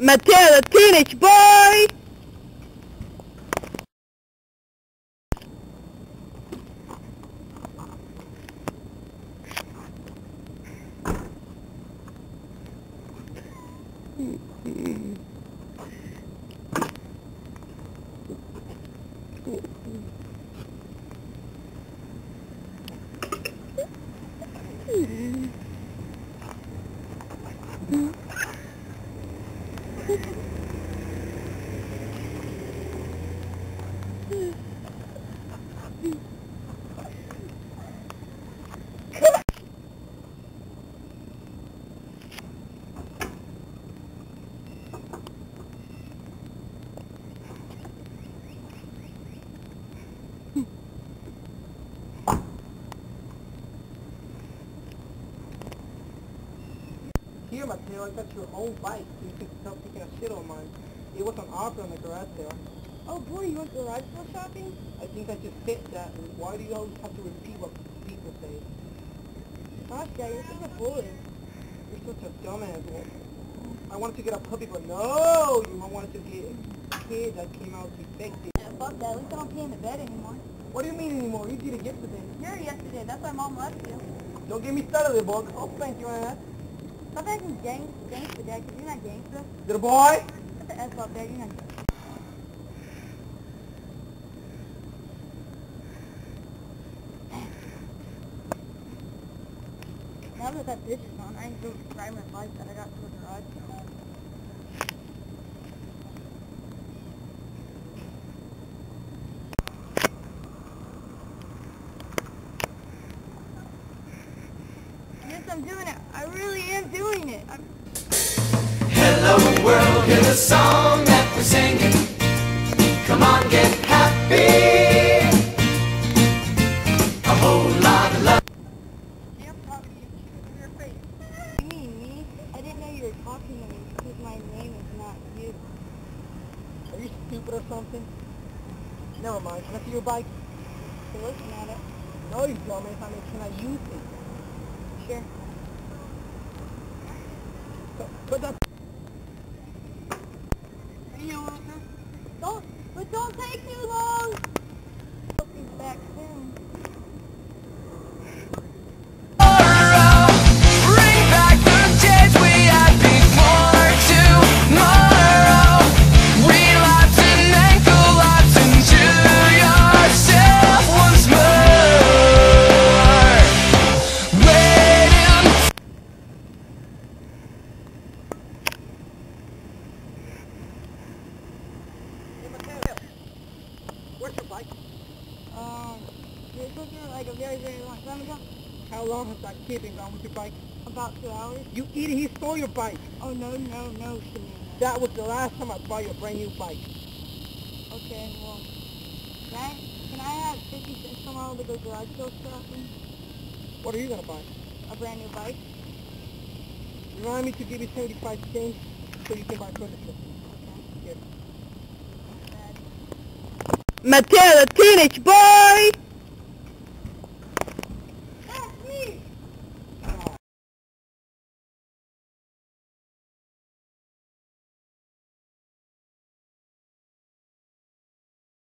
Mateo the teenage boy! Here, Mateo, I got your own bike, so you can stop taking a shit on mine. It was on offer on the garage sale. Oh boy, you went garage sale shopping? I think I just hit that. Why do you always have to repeat what people say? Gosh, guy, you're such a bully. You're such a dumbass. I wanted to get a puppy, but no! You wanted to get a kid that came out defective. Yeah, fuck that. At least I don't pee in the bed anymore. What do you mean anymore? You did it yesterday. You're yesterday. That's why Mom left you. Don't get me started, little boy. I'll spank your ass. Stop acting gangster, Dad, because you're not gangster. Little boy! Put the S up there. You're not gangster. Now that that bitch is on, I ain't going to try my bike that I got to the garage. Yes, I'm doing it. I really am doing it. Hello world, hear the song that we're singing. Come on, get happy. A whole lot of love. I'm talking to you in your face. You mean me? I didn't know you were talking to me because my name is not you. Are you stupid or something? Never mind. Can I see your bike? You're looking at it. No, you dumbass. I mean, can I use it? Sure. Put that... Don't take too long. Hope he's back soon. Bring back the days we had before tomorrow. Relapse and then collapse into yourself once more. Waiting. Where's your bike? This was like a very, very long time ago. How long has that kid been gone with your bike? About 2 hours. You idiot, he stole your bike. Oh, no, Samantha. That was the last time I bought you a brand new bike. Okay, well, can I have 50 cents tomorrow to go garage sale shopping? What are you going to buy? A brand new bike? Remind me to give you 75 cents so you can buy furniture. Okay. Yes. Bad. Mateo the teenage boy!